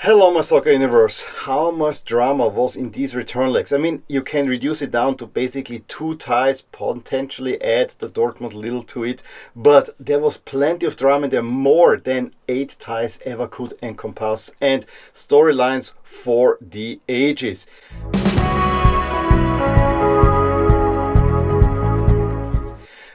Hello my soccer universe. How much drama was in these return legs? I mean, you can reduce it down to basically 2 ties, potentially add the Dortmund little to it, but there was plenty of drama there, more than 8 ties ever could encompass, and storylines for the ages.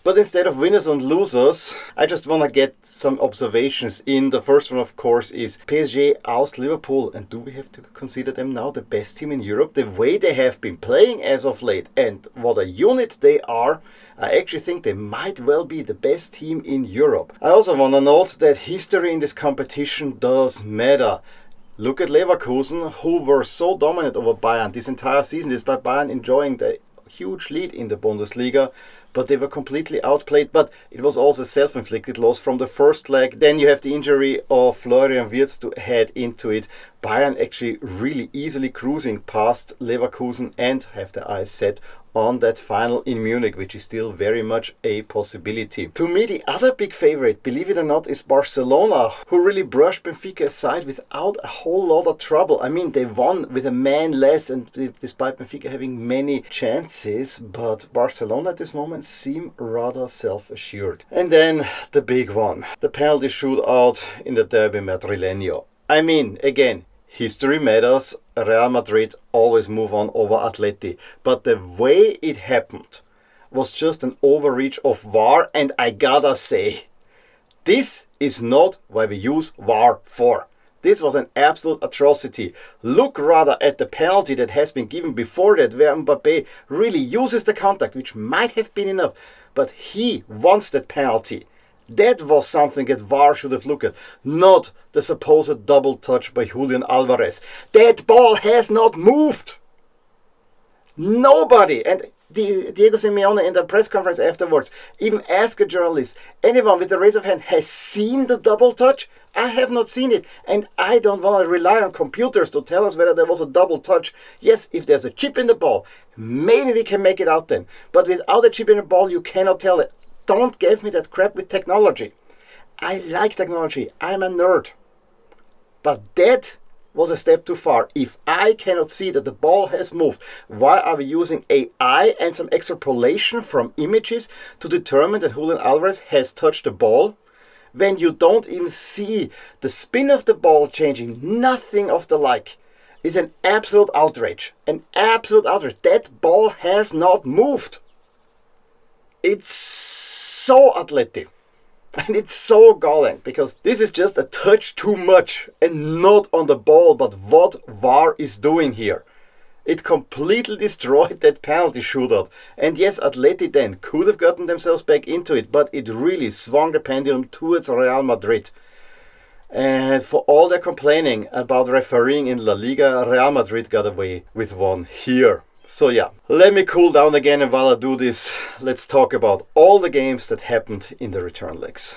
But instead of winners and losers, I just want to get some observations in. The first one, of course, is PSG oust Liverpool. And do we have to consider them now the best team in Europe? The way they have been playing as of late and what a unit they are, I actually think they might well be the best team in Europe. I also want to note that history in this competition does matter. Look at Leverkusen, who were so dominant over Bayern this entire season, despite Bayern enjoying the huge lead in the Bundesliga. But they were completely outplayed. But it was also a self-inflicted loss from the first leg. Then you have the injury of Florian Wirtz to head into it. Bayern actually really easily cruising past Leverkusen and have their eyes set on that final in Munich, which is still very much a possibility. To me, the other big favorite, believe it or not, is Barcelona, who really brushed Benfica aside without a whole lot of trouble. I mean, they won with a man less, and despite Benfica having many chances, but Barcelona at this moment seem rather self-assured. And then the big one, the penalty shootout in the Derby Madrileño. I mean, again, history matters. Real Madrid always move on over Atleti. But the way it happened was just an overreach of VAR. And I gotta say, this is not what we use VAR for. This was an absolute atrocity. Look rather at the penalty that has been given before that, where Mbappé really uses the contact, which might have been enough. But he wants that penalty. That was something that VAR should have looked at, not the supposed double touch by Julian Alvarez. That ball has not moved. Nobody, and Diego Simeone in the press conference afterwards even asked a journalist, anyone with a raise of hand has seen the double touch? I have not seen it, and I don't want to rely on computers to tell us whether there was a double touch. Yes, if there's a chip in the ball, maybe we can make it out then. But without a chip in the ball, you cannot tell it. Don't give me that crap with technology. I like technology. I'm a nerd. But that was a step too far. If I cannot see that the ball has moved, why are we using AI and some extrapolation from images to determine that Julian Alvarez has touched the ball? When you don't even see the spin of the ball changing, nothing of the like, is an absolute outrage. An absolute outrage. That ball has not moved. It's so athletic and it's so galling because this is just a touch too much and not on the ball, but what VAR is doing here. It completely destroyed that penalty shootout. And yes, Atleti then could have gotten themselves back into it, but it really swung the pendulum towards Real Madrid. And for all their complaining about refereeing in La Liga, Real Madrid got away with one here. So yeah, let me cool down again, and while I do this, let's talk about all the games that happened in the return legs.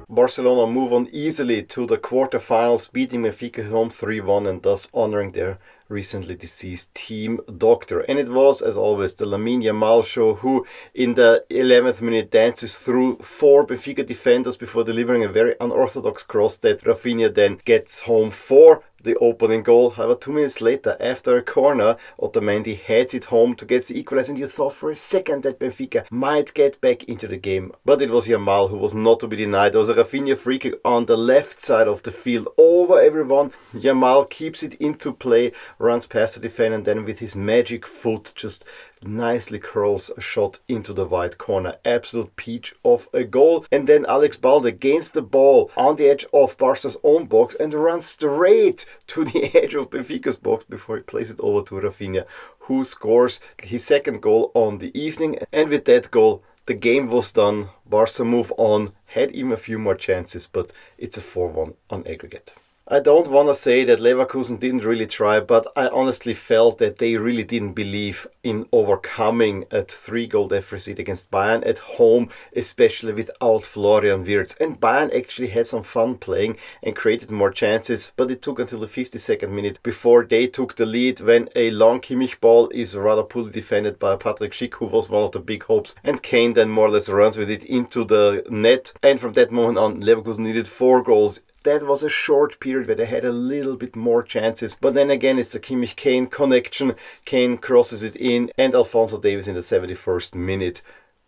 Barcelona move on easily to the quarterfinals, beating Benfica home 3-1 and thus honoring their recently deceased team doctor. And it was, as always, the Lamine Yamal show, who in the 11th minute dances through 4 Benfica defenders before delivering a very unorthodox cross that Rafinha then gets home for the opening goal. However, 2 minutes later, after a corner, Otamendi heads it home to get the equalizer, and you thought for a second that Benfica might get back into the game. But it was Yamal who was not to be denied. There was a Rafinha free kick on the left side of the field over everyone. Yamal keeps it into play, runs past the defender, and then with his magic foot just nicely curls a shot into the wide corner. Absolute peach of a goal. And then Alex Balde gains the ball on the edge of Barca's own box and runs straight to the edge of Benfica's box before he plays it over to Rafinha, who scores his second goal on the evening. And with that goal, the game was done. Barca move on, had even a few more chances, but it's a 4-1 on aggregate. I don't want to say that Leverkusen didn't really try, but I honestly felt that they really didn't believe in overcoming a 3-goal deficit against Bayern at home, especially without Florian Wirtz. And Bayern actually had some fun playing and created more chances, but it took until the 52nd minute before they took the lead when a long Kimmich ball is rather poorly defended by Patrick Schick, who was one of the big hopes, and Kane then more or less runs with it into the net. And from that moment on, Leverkusen needed 4 goals. That was a short period where they had a little bit more chances. But then again, it's the Kimmich-Kane connection. Kane crosses it in, and Alphonso Davies in the 71st minute.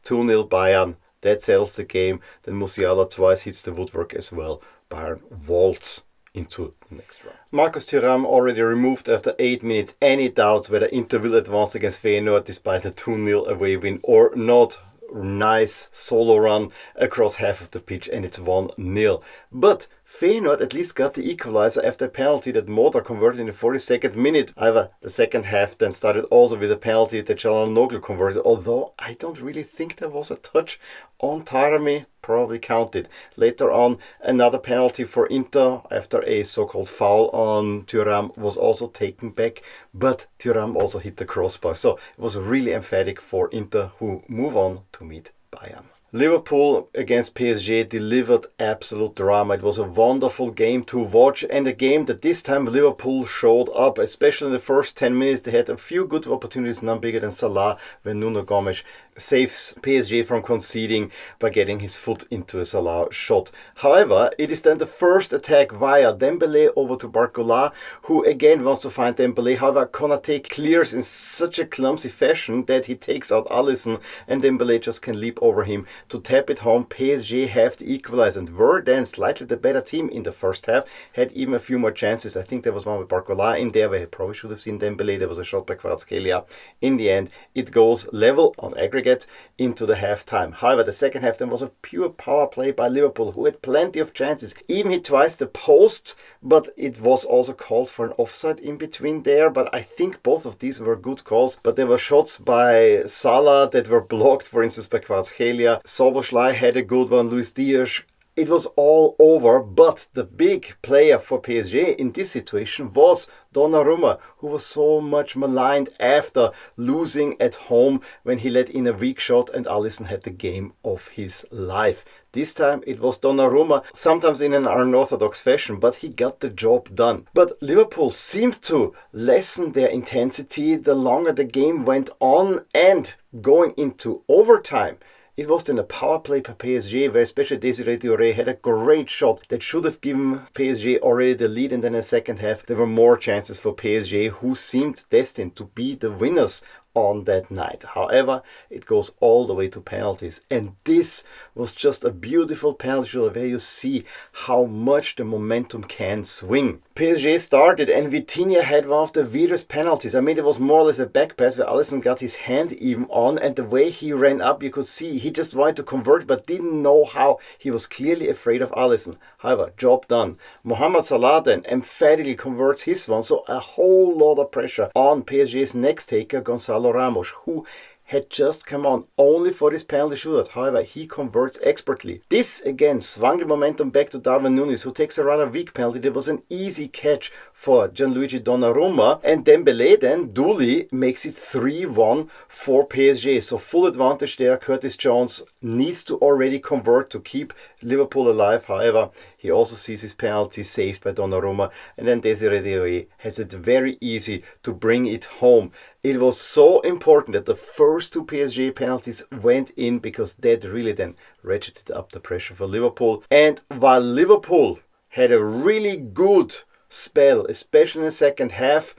2-0 Bayern. That settles the game. Then Musiala twice hits the woodwork as well. Bayern vaults into the next round. Marcus Thuram already removed after 8 minutes any doubts whether Inter will advance against Feyenoord despite a 2-0 away win or not. Nice solo run across half of the pitch, and it's 1-0. But Feyenoord at least got the equalizer after a penalty that Motor converted in the 42nd minute. However, the second half then started also with a penalty that Çalhanoğlu converted, although I don't really think there was a touch on Taremi, probably counted. Later on, another penalty for Inter after a so-called foul on Thuram was also taken back, but Thuram also hit the crossbar. So it was really emphatic for Inter, who move on to meet Bayern. Liverpool against PSG delivered absolute drama. It was a wonderful game to watch, and a game that this time Liverpool showed up, especially in the first 10 minutes. They had a few good opportunities, none bigger than Salah, when Nuno Gomes saves PSG from conceding by getting his foot into a Salah shot. However, it is then the first attack via Dembélé over to Barcola, who again wants to find Dembélé. However, Konaté clears in such a clumsy fashion that he takes out Alisson, and Dembélé just can leap over him to tap it home. PSG have the equalizer and were then slightly the better team in the first half, had even a few more chances. I think there was one with Barcola in there where he probably should have seen Dembélé. There was a shot by Kvaratskhelia. In the end, it goes level on aggregate into the half-time. However, the second half then was a pure power play by Liverpool, who had plenty of chances. Even hit twice the post, but it was also called for an offside in between there. But I think both of these were good calls. But there were shots by Salah that were blocked, for instance, by Kvaratskhelia. Szoboszlai had a good one, Luis Diaz. It was all over, but the big player for PSG in this situation was Donnarumma, who was so much maligned after losing at home when he let in a weak shot and Alisson had the game of his life. This time it was Donnarumma, sometimes in an unorthodox fashion, but he got the job done. But Liverpool seemed to lessen their intensity the longer the game went on, and going into overtime, it was then a power play by PSG, where especially Désiré Doucouré had a great shot that should have given PSG already the lead, and then in the second half there were more chances for PSG, who seemed destined to be the winners on that night. However, it goes all the way to penalties, and this was just a beautiful penalty shootout where you see how much the momentum can swing. PSG started, and Vitinha had one of the weirdest penalties. I mean, it was more or less a back pass where Alisson got his hand even on, and the way he ran up, you could see he just wanted to convert but didn't know how. He was clearly afraid of Alisson. However, job done. Mohamed Salah then emphatically converts his one, so a whole lot of pressure on PSG's next taker, Gonzalo Ramos, who had just come on only for this penalty shootout. However, he converts expertly. This again swung the momentum back to Darwin Núñez, who takes a rather weak penalty. There was an easy catch for Gianluigi Donnarumma, and Dembélé then duly makes it 3-1 for PSG. So full advantage there. Curtis Jones needs to already convert to keep Liverpool alive. However, he also sees his penalty saved by Donnarumma, and then Désiré Doucouré has it very easy to bring it home. It was so important that the first two PSG penalties went in, because that really then ratcheted up the pressure for Liverpool. And while Liverpool had a really good spell, especially in the second half,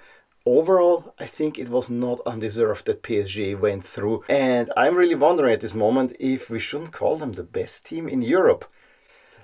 overall, I think it was not undeserved that PSG went through. And I'm really wondering at this moment if we shouldn't call them the best team in Europe.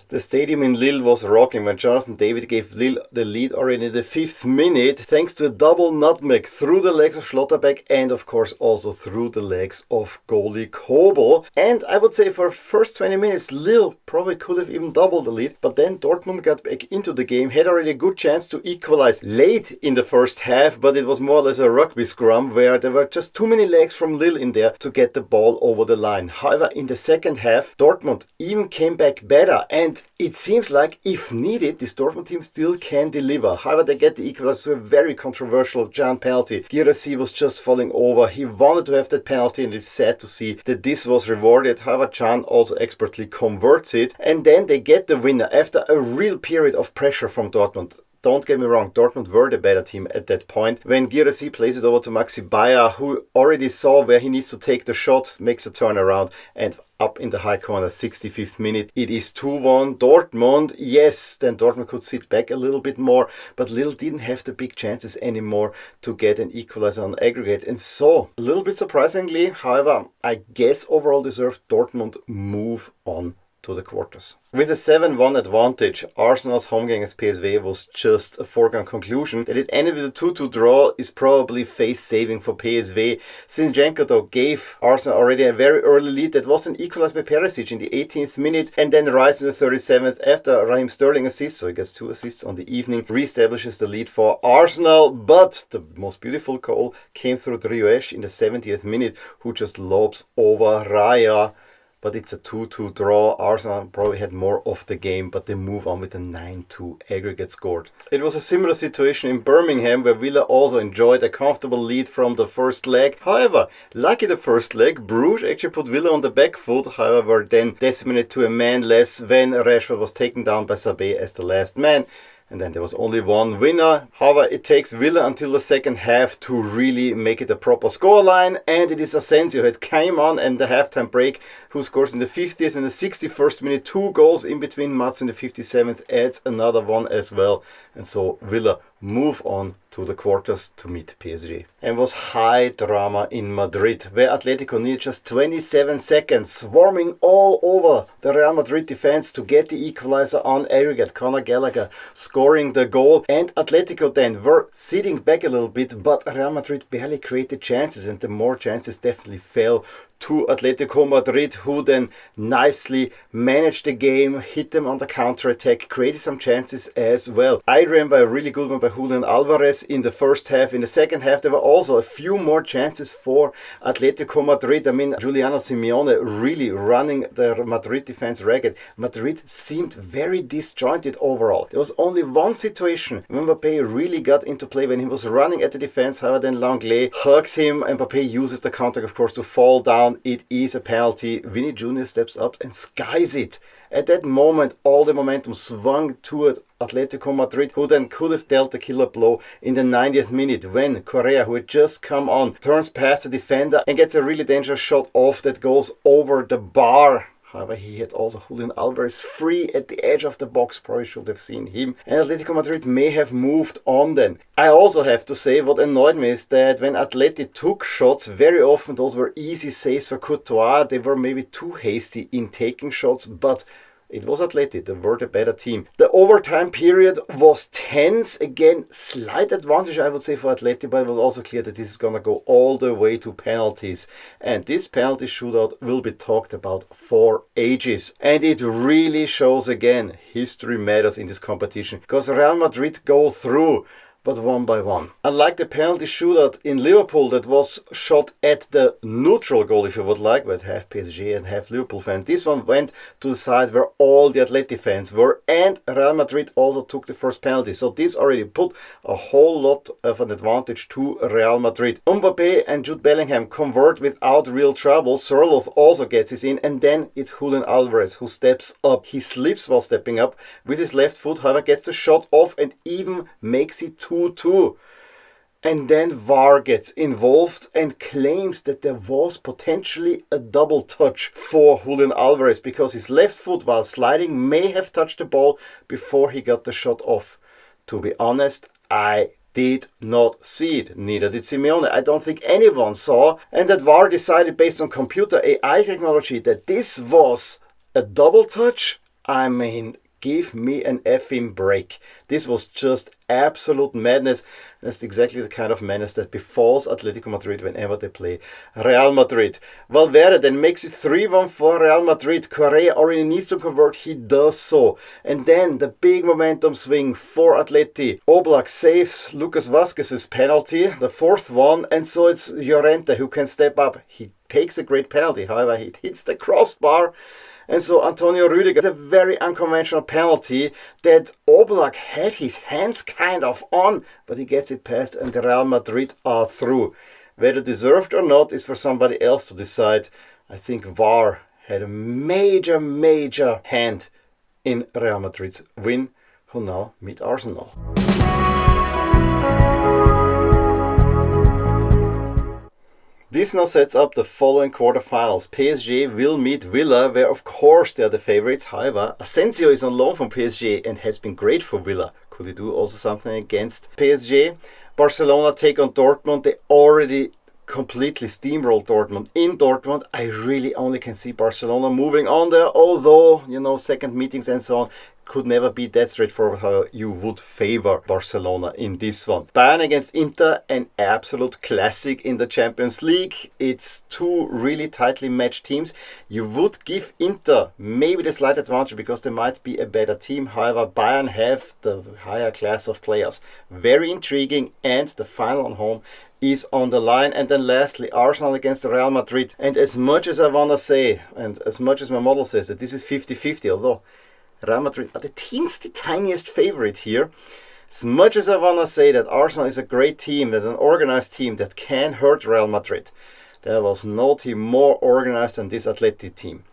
The stadium in Lille was rocking when Jonathan David gave Lille the lead already in the 5th minute, thanks to a double nutmeg through the legs of Schlotterbeck and of course also through the legs of goalie Kobel. And I would say for the first 20 minutes Lille probably could have even doubled the lead, but then Dortmund got back into the game, had already a good chance to equalize late in the first half, but it was more or less a rugby scrum where there were just too many legs from Lille in there to get the ball over the line. However, in the second half Dortmund even came back better, and And it seems like, if needed, this Dortmund team still can deliver. However, they get the equalizer to a very controversial Can penalty. Guirassy was just falling over. He wanted to have that penalty, and it's sad to see that this was rewarded. However, Can also expertly converts it. And then they get the winner after a real period of pressure from Dortmund. Don't get me wrong, Dortmund were the better team at that point. When Guirassy plays it over to Maxi Bayer, who already saw where he needs to take the shot, makes a turnaround, and up in the high corner, 65th minute, it is 2-1 Dortmund. Yes, then Dortmund could sit back a little bit more, but Lille didn't have the big chances anymore to get an equalizer on aggregate. And so, a little bit surprisingly, however, I guess overall deserved, Dortmund move on to the quarters. With a 7-1 advantage, Arsenal's home game against PSV was just a foregone conclusion. That it ended with a 2-2 draw is probably face-saving for PSV. Zinchenko though gave Arsenal already a very early lead that wasn't equalized by Perisic in the 18th minute, and then Rice in the 37th after Raheem Sterling assist, so he gets 2 assists on the evening, re-establishes the lead for Arsenal. But the most beautiful goal came through Drioche in the 70th minute, who just lobs over Raya. But it's a 2-2 draw. Arsenal probably had more of the game, but they move on with a 9-2 aggregate scored. It was a similar situation in Birmingham, where Villa also enjoyed a comfortable lead from the first leg. However, lucky the first leg, Bruges actually put Villa on the back foot, however then decimated to a man less when Rashford was taken down by Sabé as the last man. And then there was only one winner. However, it takes Villa until the second half to really make it a proper scoreline. And it is Asensio who came on in the halftime break, who scores in the 50th and the 61st minute. 2 goals in between. Mats in the 57th adds another one as well. And so Villa move on to the quarters to meet PSG. And was high drama in Madrid, where Atletico needed just 27 seconds, swarming all over the Real Madrid defense to get the equalizer on aggregate. Conor Gallagher scoring the goal, and Atletico then were sitting back a little bit, but Real Madrid barely created chances, and the more chances definitely fell to Atletico Madrid, who then nicely managed the game, hit them on the counter-attack, created some chances as well. I remember a really good one by Julian Alvarez in the first half. In the second half, there were also a few more chances for Atletico Madrid. I mean, Giuliano Simeone really running the Madrid defense ragged. Madrid seemed very disjointed overall. There was only one situation when Mbappé really got into play, when he was running at the defense. However, then Langlais hugs him, and Mbappé uses the contact, of course, to fall down. It is a penalty. Vinny Jr. steps up and skies it. At that moment, all the momentum swung toward Atletico Madrid, who then could have dealt the killer blow in the 90th minute when Correa, who had just come on, turns past the defender and gets a really dangerous shot off that goes over the bar. However, he had also Julian Alvarez free at the edge of the box. Probably should have seen him. And Atletico Madrid may have moved on then. I also have to say, what annoyed me is that when Atleti took shots, very often those were easy saves for Courtois. They were maybe too hasty in taking shots, but it was Atleti, they were the better team. The overtime period was tense. Again, slight advantage, I would say, for Atleti, but it was also clear that this is going to go all the way to penalties. And this penalty shootout will be talked about for ages. And it really shows again, history matters in this competition, because Real Madrid go through, but one by one. Unlike the penalty shootout in Liverpool that was shot at the neutral goal, if you would like, with half PSG and half Liverpool fans, this one went to the side where all the Atleti fans were, and Real Madrid also took the first penalty. So this already put a whole lot of an advantage to Real Madrid. Mbappé and Jude Bellingham convert without real trouble. Sorloth also gets his in, and then it's Julian Alvarez who steps up. He slips while stepping up with his left foot, however gets the shot off and even makes it 2-2. And then VAR gets involved and claims that there was potentially a double touch for Julian Alvarez, because his left foot while sliding may have touched the ball before he got the shot off. To be honest, I did not see it. Neither did Simeone. I don't think anyone saw. And that VAR decided based on computer AI technology that this was a double touch. I mean, give me an effing break. This was just absolute madness. That's exactly the kind of madness that befalls Atletico Madrid whenever they play Real Madrid. Valverde then makes it 3-1 for Real Madrid. Correa already needs to convert. He does so. And then the big momentum swing for Atleti. Oblak saves Lucas Vazquez's penalty, the fourth one. And so it's Llorente who can step up. He takes a great penalty. However, he hits the crossbar. And so Antonio Rüdiger got a very unconventional penalty that Oblak had his hands kind of on, but he gets it past and the Real Madrid are through. Whether deserved or not is for somebody else to decide. I think VAR had a major hand in Real Madrid's win, who now meet Arsenal. This now sets up the following quarterfinals. PSG will meet Villa, where of course they are the favorites. However, Asensio is on loan from PSG and has been great for Villa. Could he do also something against PSG? Barcelona take on Dortmund. They already completely steamrolled Dortmund in Dortmund. I really only can see Barcelona moving on there, although, second meetings and so on, could never be that straightforward how you would favor Barcelona in this one. Bayern against Inter, an absolute classic in the Champions League. It's two really tightly matched teams. You would give Inter maybe the slight advantage because they might be a better team. However, Bayern have the higher class of players. Very intriguing, and the final on home is on the line. And then lastly, Arsenal against Real Madrid. And as much as I want to say, and as much as my model says that this is 50-50, although Real Madrid are the tiniest favorite here. As much as I want to say that Arsenal is a great team, that's an organized team that can hurt Real Madrid, there was no team more organized than this Atletico team.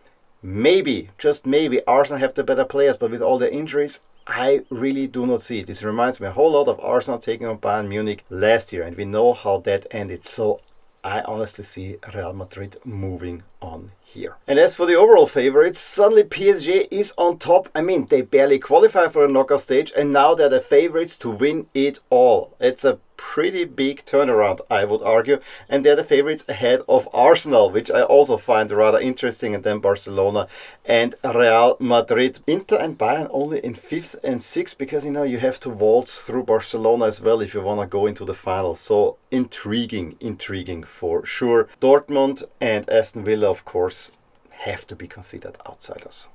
Maybe, just maybe, Arsenal have the better players, but with all their injuries, I really do not see it. This reminds me a whole lot of Arsenal taking on Bayern Munich last year, and we know how that ended. So I honestly see Real Madrid moving on here. And as for the overall favorites, suddenly PSG is on top. I mean, they barely qualify for the knockout stage and now they're the favorites to win it all. It's a pretty big turnaround, I would argue. And they're the favorites ahead of Arsenal, which I also find rather interesting. And then Barcelona and Real Madrid. Inter and Bayern only in 5th and 6th because, you have to waltz through Barcelona as well if you want to go into the final. So intriguing for sure. Dortmund and Aston Villa, of course, have to be considered outsiders.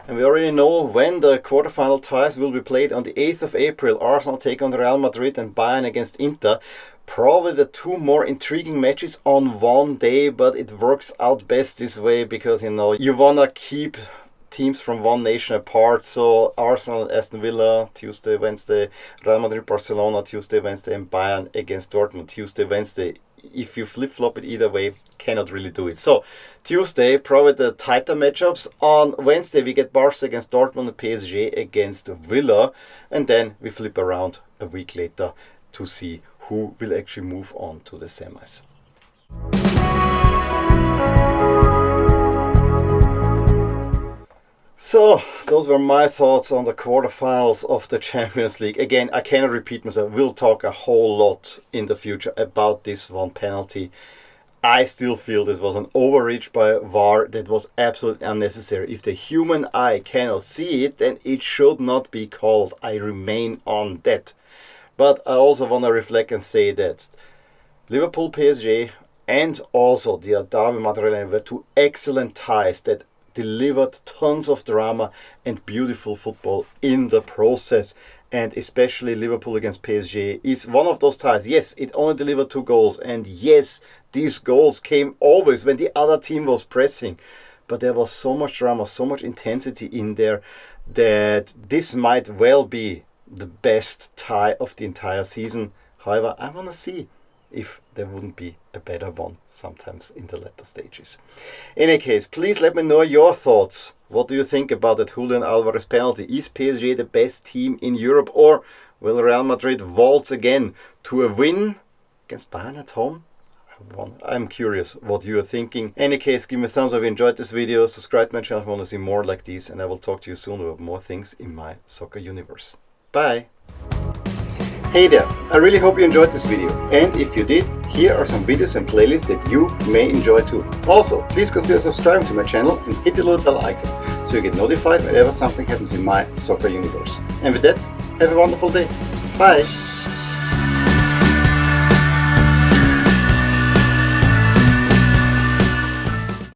And we already know when the quarterfinal ties will be played on the 8th of April. Arsenal take on Real Madrid and Bayern against Inter. Probably the two more intriguing matches on one day, but it works out best this way because, you want to keep teams from one nation apart. So Arsenal and Aston Villa Tuesday, Wednesday, Real Madrid, Barcelona Tuesday, Wednesday, and Bayern against Dortmund Tuesday, Wednesday. If you flip-flop it either way, cannot really do it. So Tuesday, probably the tighter matchups. On Wednesday, we get Barca against Dortmund and PSG against Villa. And then we flip around a week later to see who will actually move on to the semis. So, those were my thoughts on the quarterfinals of the Champions League. Again, I cannot repeat myself. We'll talk a whole lot in the future about this one penalty. I still feel this was an overreach by VAR that was absolutely unnecessary. If the human eye cannot see it, then it should not be called. I remain on that. But I also want to reflect and say that Liverpool, PSG, and also the Derby Madrileño were two excellent ties that delivered tons of drama and beautiful football in the process. And especially Liverpool against PSG is one of those ties. Yes, it only delivered 2 goals. And yes, these goals came always when the other team was pressing. But there was so much drama, so much intensity in there that this might well be the best tie of the entire season. However, I want to see if there wouldn't be a better one sometimes in the latter stages. In any case, please let me know your thoughts. What do you think about that Julian Alvarez penalty? Is PSG the best team in Europe, or will Real Madrid waltz again to a win against Bayern at home? I'm curious what you are thinking. In any case, give me a thumbs up if you enjoyed this video. Subscribe to my channel if you want to see more like these, and I will talk to you soon about more things in my soccer universe. Bye! Hey there, I really hope you enjoyed this video, and if you did, here are some videos and playlists that you may enjoy too. Also, please consider subscribing to my channel and hit the little bell icon so you get notified whenever something happens in my soccer universe. And with that, have a wonderful day. Bye!